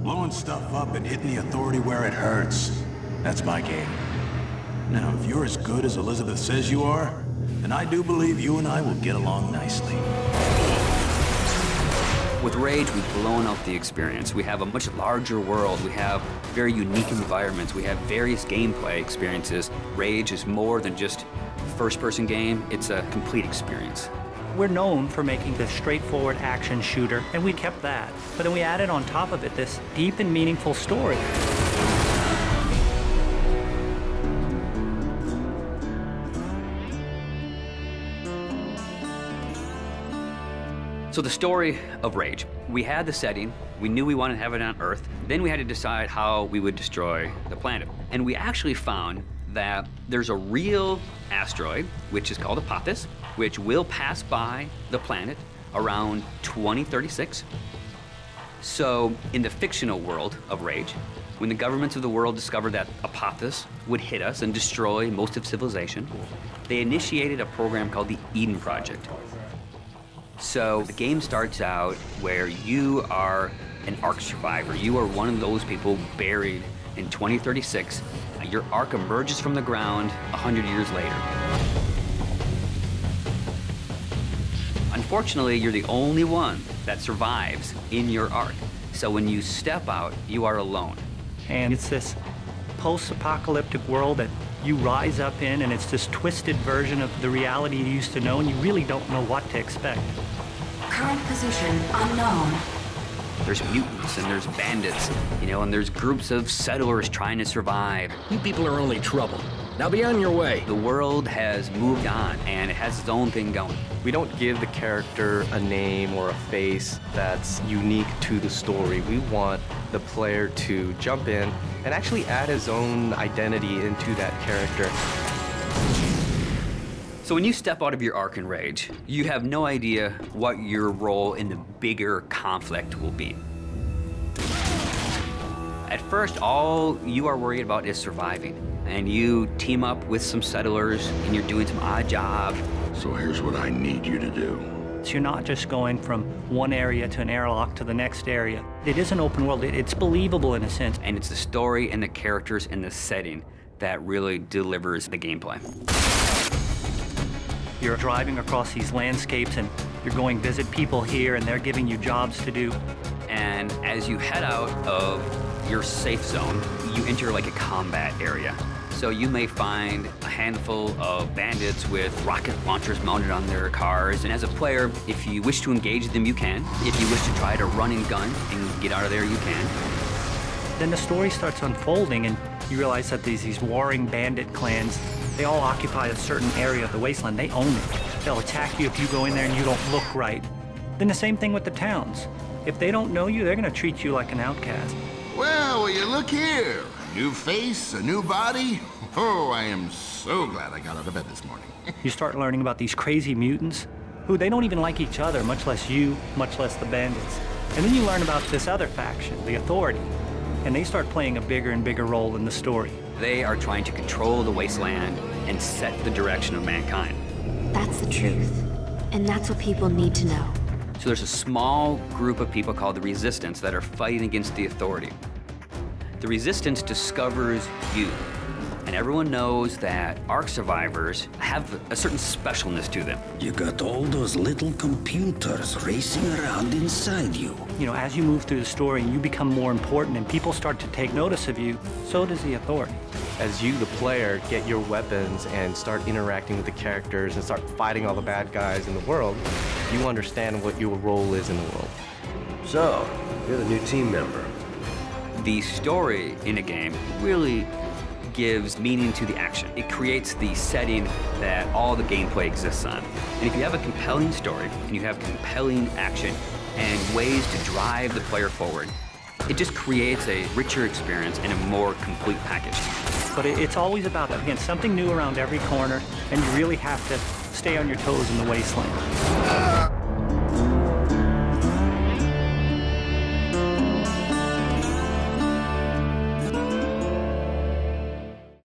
Blowing stuff up and hitting the authority where it hurts. That's my game. Now, if you're as good as Elizabeth says you are, then I do believe you and I will get along nicely. With Rage, we've blown out the experience. We have a much larger world. We have very unique environments. We have various gameplay experiences. Rage is more than just a first-person game. It's a complete experience. We're known for making this straightforward action shooter, and we kept that. But then we added on top of it this deep and meaningful story. So the story of Rage. We had the setting, we knew we wanted to have it on Earth, then we had to decide how we would destroy the planet. And we actually found that there's a real asteroid, which is called Apophis, which will pass by the planet around 2036. So in the fictional world of Rage, when the governments of the world discovered that Apophis would hit us and destroy most of civilization, they initiated a program called the Eden Project. So the game starts out where you are an Ark survivor. You are one of those people buried in 2036. Your Ark emerges from the ground 100 years later. Unfortunately, you're the only one that survives in your Ark. So when you step out, you are alone. And it's this post-apocalyptic world that you rise up in, and it's this twisted version of the reality you used to know, and you really don't know what to expect. Current position unknown. There's mutants and there's bandits, you know, and there's groups of settlers trying to survive. You people are only trouble. Now be on your way. The world has moved on, and it has its own thing going. We don't give the character a name or a face that's unique to the story. We want the player to jump in and actually add his own identity into that character. So when you step out of your Ark in Rage, you have no idea what your role in the bigger conflict will be. At first, all you are worried about is surviving. And you team up with some settlers, and you're doing some odd jobs. So here's what I need you to do. So you're not just going from one area to an airlock to the next area. It is an open world. It's believable in a sense. And it's the story and the characters and the setting that really delivers the gameplay. You're driving across these landscapes, and you're going visit people here, and they're giving you jobs to do. And as you head out of your safe zone, you enter like a combat area. So you may find a handful of bandits with rocket launchers mounted on their cars. And as a player, if you wish to engage them, you can. If you wish to try to run and gun and get out of there, you can. Then the story starts unfolding, and you realize that these warring bandit clans, they all occupy a certain area of the wasteland. They own it. They'll attack you if you go in there and you don't look right. Then the same thing with the towns. If they don't know you, they're going to treat you like an outcast. Well, will you look here? A new face, a new body. Oh, I am so glad I got out of bed this morning. You start learning about these crazy mutants who they don't even like each other, much less you, much less the bandits. And then you learn about this other faction, the Authority, and they start playing a bigger and bigger role in the story. They are trying to control the wasteland and set the direction of mankind. That's the truth. And that's what people need to know. So there's a small group of people called the Resistance that are fighting against the Authority. The Resistance discovers you. And everyone knows that Ark survivors have a certain specialness to them. You got all those little computers racing around inside you. You know, as you move through the story and you become more important and people start to take notice of you, so does the Authority. As you, the player, get your weapons and start interacting with the characters and start fighting all the bad guys in the world, you understand what your role is in the world. So, you're the new team member. The story in a game really gives meaning to the action. It creates the setting that all the gameplay exists on. And if you have a compelling story, and you have compelling action, and ways to drive the player forward, it just creates a richer experience and a more complete package. But it's always about, again, something new around every corner, and you really have to stay on your toes in the wasteland.